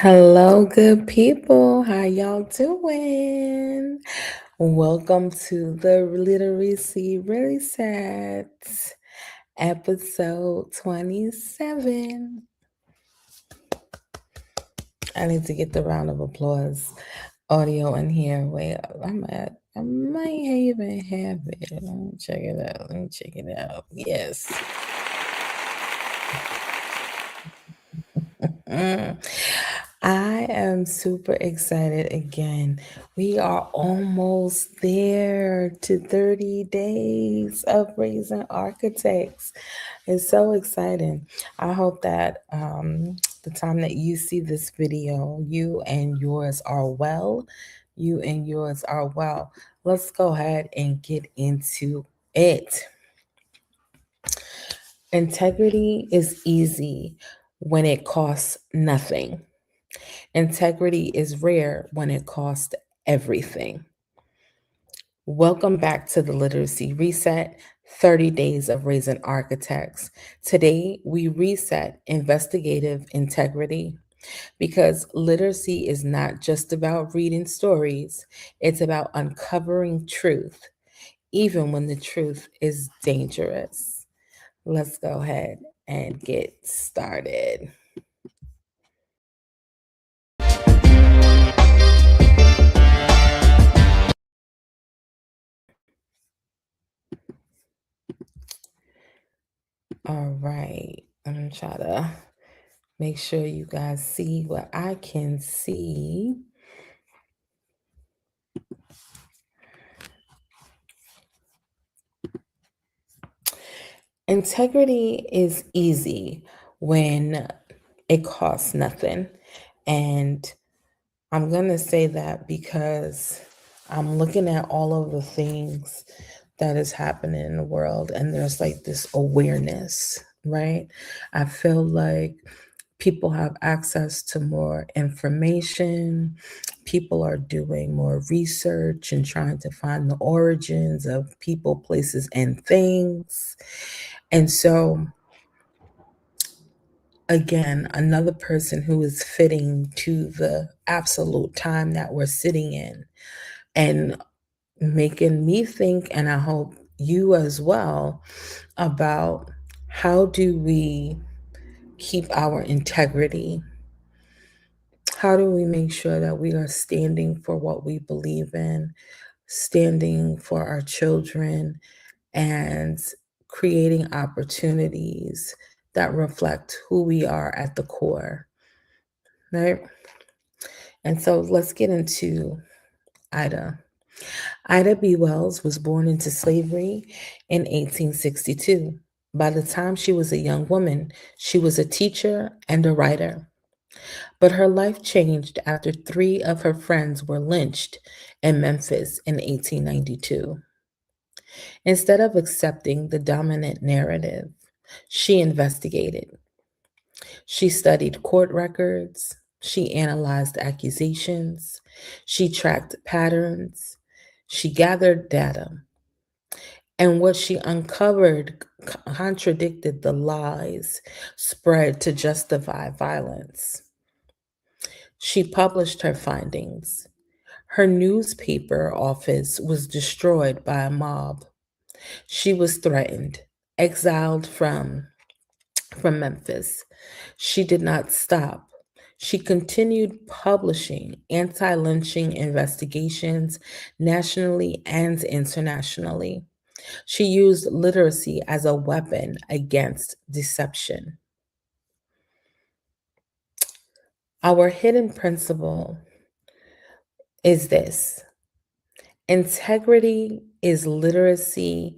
Hello, good people. How y'all doing? Welcome to the Literacy Reset, episode 27. I need to get the round of applause audio in here. Wait, I might even have it. Let me check it out. Yes. I am super excited again. We are almost there to 30 days of raising architects. It's so exciting. I hope that the time that you see this video, you and yours are well. You and yours are well. Let's go ahead and get into it. Integrity is easy when it costs nothing. Integrity is rare when it costs everything. Welcome back to the Literacy Reset 30 Days of Raising Architects. Today, we reset investigative integrity because literacy is not just about reading stories, it's about uncovering truth, even when the truth is dangerous. Let's go ahead and get started. All right, I'm gonna try to make sure you guys see what I can see. Integrity is easy when it costs nothing. And I'm going to say that because I'm looking at all of the things that is happening in the world, and there's like this awareness, right? I feel like people have access to more information. People are doing more research and trying to find the origins of people, places, and things. And so, again, another person who is fitting to the absolute time that we're sitting in and making me think, and I hope you as well, about how do we keep our integrity? How do we make sure that we are standing for what we believe in, standing for our children, and creating opportunities that reflect who we are at the core, right? And so let's get into Ida. Ida B. Wells was born into slavery in 1862. By the time she was a young woman, she was a teacher and a writer. But her life changed after three of her friends were lynched in Memphis in 1892. Instead of accepting the dominant narrative, she investigated. She studied court records, she analyzed accusations, she tracked patterns, she gathered data. And what she uncovered contradicted the lies spread to justify violence. She published her findings. Her newspaper office was destroyed by a mob. She was threatened, exiled from Memphis. She did not stop. She continued publishing anti-lynching investigations nationally and internationally. She used literacy as a weapon against deception. Our hidden principle is this: integrity is literacy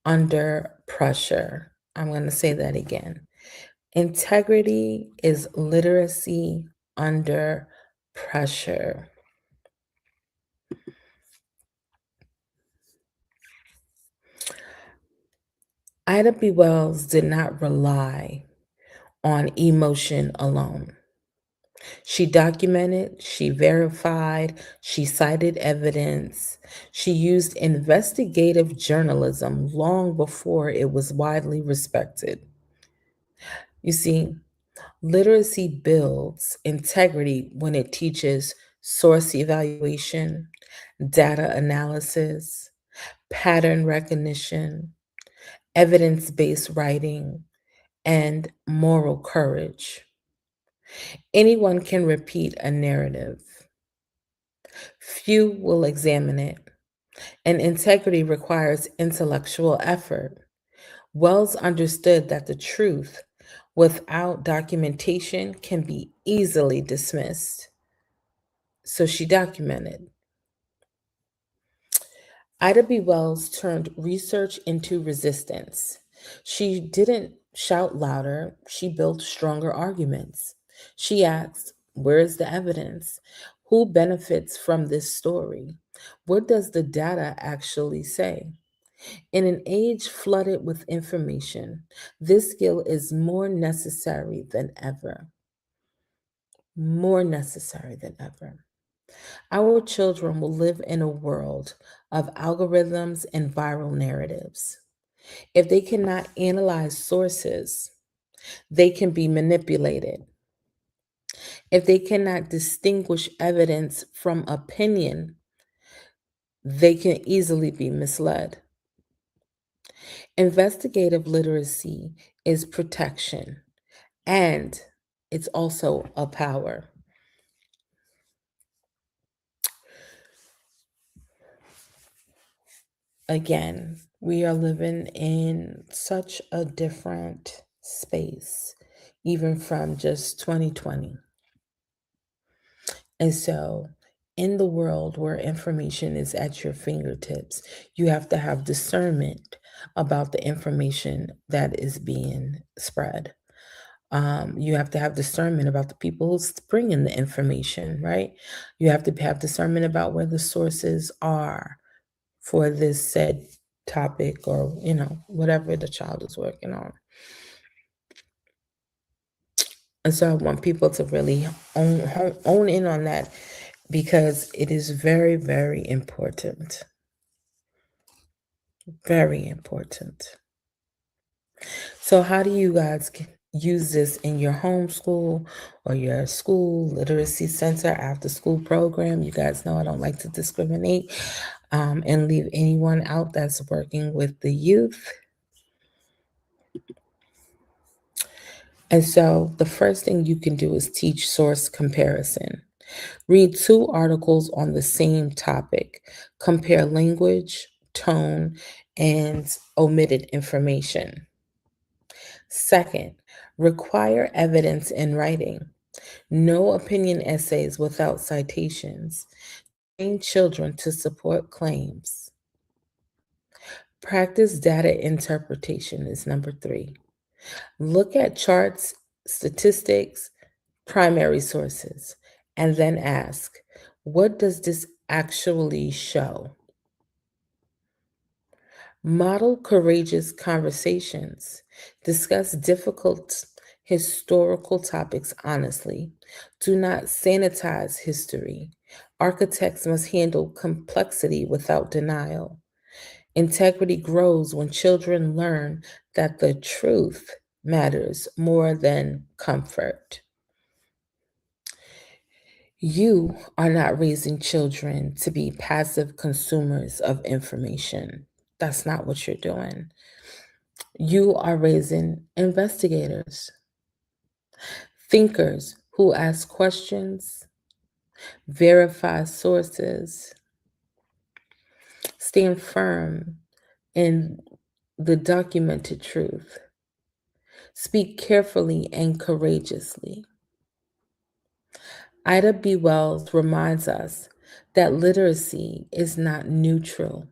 under pressure. I'm going to say that again. Integrity is literacy under pressure. Ida B. Wells did not rely on emotion alone. She documented, she verified, she cited evidence. She used investigative journalism long before it was widely respected. You see, Literacy builds integrity when it teaches source evaluation, data analysis, pattern recognition, evidence based writing, and moral courage. Anyone can repeat a narrative, few will examine it, and integrity requires intellectual effort. Wells understood that the truth without documentation can be easily dismissed. So she documented. Ida B. Wells turned research into resistance. She didn't shout louder, she built stronger arguments. She asked, where is the evidence? Who benefits from this story? What does the data actually say? In an age flooded with information, this skill is more necessary than ever. More necessary than ever. Our children will live in a world of algorithms and viral narratives. If they cannot analyze sources, they can be manipulated. If they cannot distinguish evidence from opinion, they can easily be misled. Investigative literacy is protection and it's also a power. Again, we are living in such a different space, even from just 2020. And so, in the world where information is at your fingertips, you have to have discernment about the information that is being spread. You have to have discernment about the people who's bringing the information, right? You have to have discernment about where the sources are for this said topic or, whatever the child is working on. And so I want people to really own in on that because it is very, very important. Very important. So, how do you guys use this in your homeschool or your school literacy center after school program? You guys know I don't like to discriminate and leave anyone out that's working with the youth. And so, the first thing you can do is teach source comparison. Read 2 articles on the same topic, compare language, tone, and omitted information. Second, require evidence in writing. No opinion essays without citations. Train children to support claims. Practice data interpretation is number 3. Look at charts, statistics, primary sources, and then ask, what does this actually show? Model courageous conversations. Discuss difficult historical topics honestly. Do not sanitize history. Architects must handle complexity without denial. Integrity grows when children learn that the truth matters more than comfort. You are not raising children to be passive consumers of information. That's not what you're doing. You are raising investigators, thinkers who ask questions, verify sources, stand firm in the documented truth, speak carefully and courageously. Ida B. Wells reminds us that literacy is not neutral.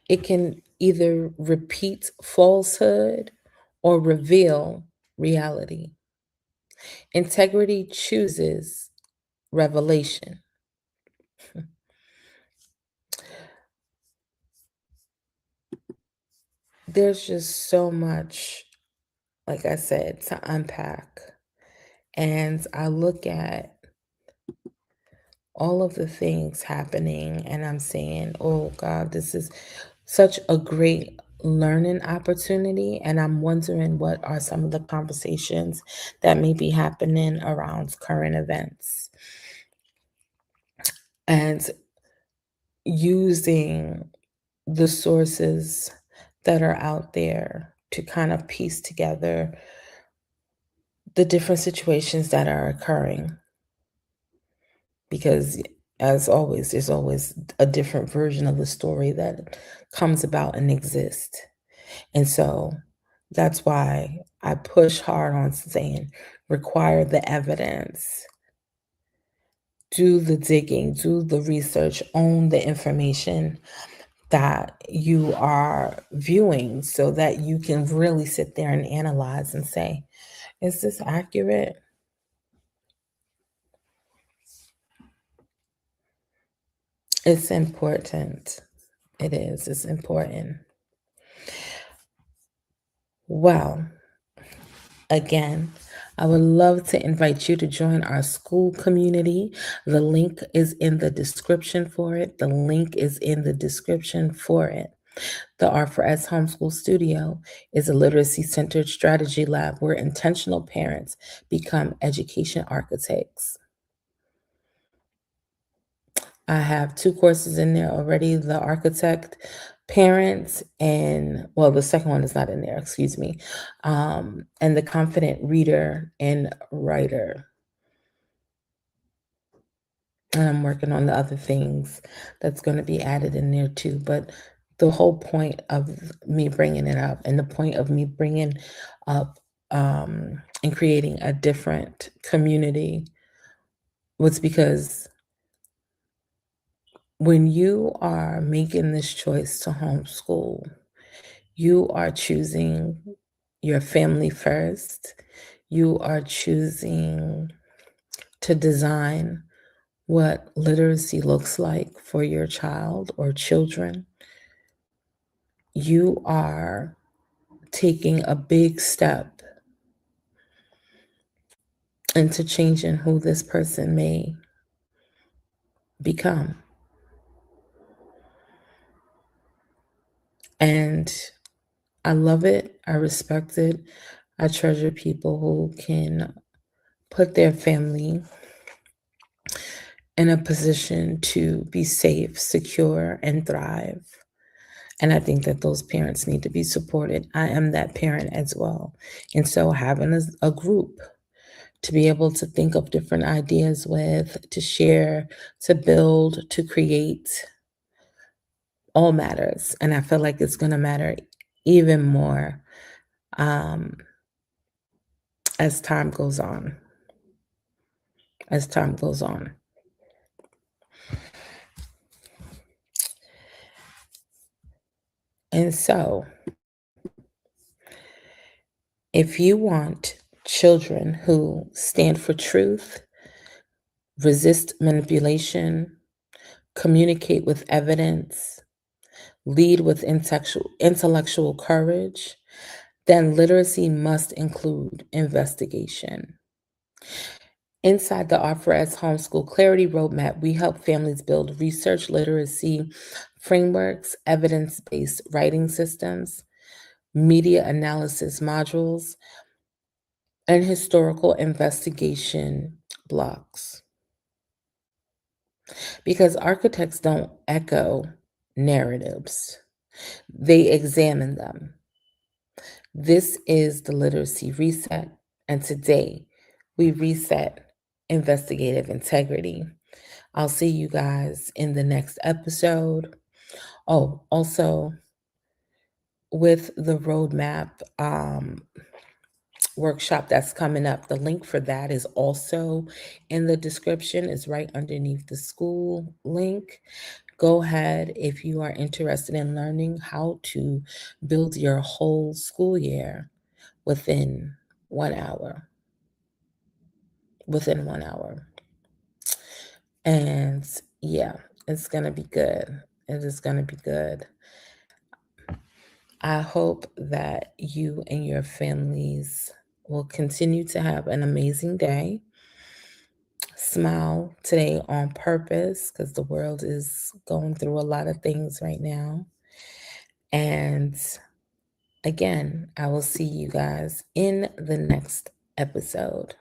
It can either repeat falsehood or reveal reality. Integrity chooses revelation. There's just so much, like I said, to unpack. And I look at all of the things happening and I'm saying, oh God, this is such a great learning opportunity, and I'm wondering what are some of the conversations that may be happening around current events. And using the sources that are out there to kind of piece together the different situations that are occurring. Because, as always, there's always a different version of the story that comes about and exists. And so that's why I push hard on saying require the evidence, do the digging, do the research, own the information that you are viewing so that you can really sit there and analyze and say, is this accurate? It's important. It is. It's important. Well, again, I would love to invite you to join our school community. The link is in the description for it. The link is in the description for it. The R4S Homeschool Studio is a literacy centered strategy lab where intentional parents become education architects. I have 2 courses in there already, the architect parents and well, the second one is not in there, excuse me, and the confident reader and writer. And I'm working on the other things that's gonna be added in there too, but the whole point of me bringing it up and the point of me bringing up, and creating a different community was because when you are making this choice to homeschool, you are choosing your family first. You are choosing to design what literacy looks like for your child or children. You are taking a big step into changing who this person may become. And I love it. I respect it. I treasure people who can put their family in a position to be safe, secure, and thrive. And I think that those parents need to be supported. I am that parent as well. And so having a group to be able to think of different ideas with, to share, to build, to create, all matters. And I feel like it's going to matter even more um, as time goes on. As time goes on. And so, if you want children who stand for truth, resist manipulation, communicate with evidence, lead with intellectual courage, then literacy must include investigation. Inside the Offer as Homeschool Clarity Roadmap, we help families build research literacy frameworks, evidence based writing systems, media analysis modules, and historical investigation blocks. Because architects don't echo narratives, they examine them. This is the Literacy Reset, and today we reset investigative integrity. I'll see you guys in the next episode. Oh, also with the roadmap workshop that's coming up, the link for that is also in the description, is right underneath the school link. Go ahead if you are interested in learning how to build your whole school year within 1 hour. Within 1 hour. And yeah, it's going to be good. It is going to be good. I hope that you and your families will continue to have an amazing day. Smile today on purpose because the world is going through a lot of things right now. And Again, I will see you guys in the next episode.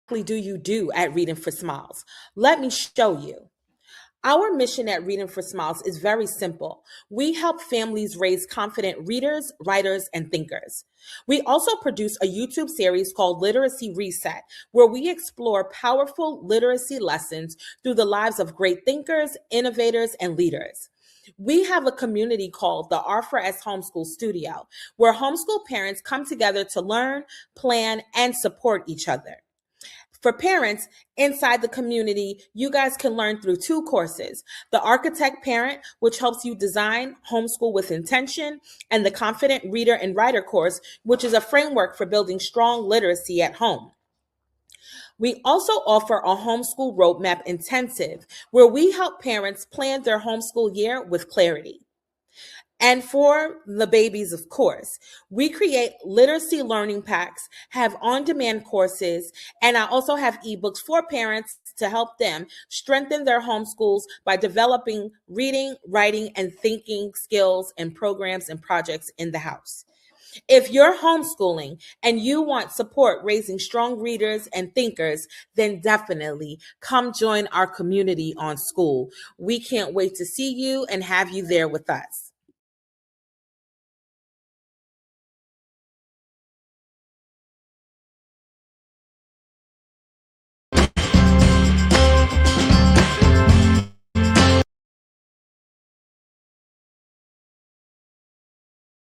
What do you do at Reading for Smiles? Let me show you. Our mission at Reading for Smiles is very simple. We help families raise confident readers, writers, and thinkers. We also produce a YouTube series called Literacy Reset, where we explore powerful literacy lessons through the lives of great thinkers, innovators, and leaders. We have a community called the R4S Homeschool Studio, where homeschool parents come together to learn, plan, and support each other. For parents inside the community, you guys can learn through two courses: the Architect Parent, which helps you design homeschool with intention, and the Confident Reader and Writer course, which is a framework for building strong literacy at home. We also offer a homeschool roadmap intensive, where we help parents plan their homeschool year with clarity. And for the babies, of course, we create literacy learning packs, have on demand courses, and I also have ebooks for parents to help them strengthen their homeschools by developing reading, writing, and thinking skills and programs and projects in the house. If you're homeschooling and you want support raising strong readers and thinkers, then definitely come join our community on School. We can't wait to see you and have you there with us.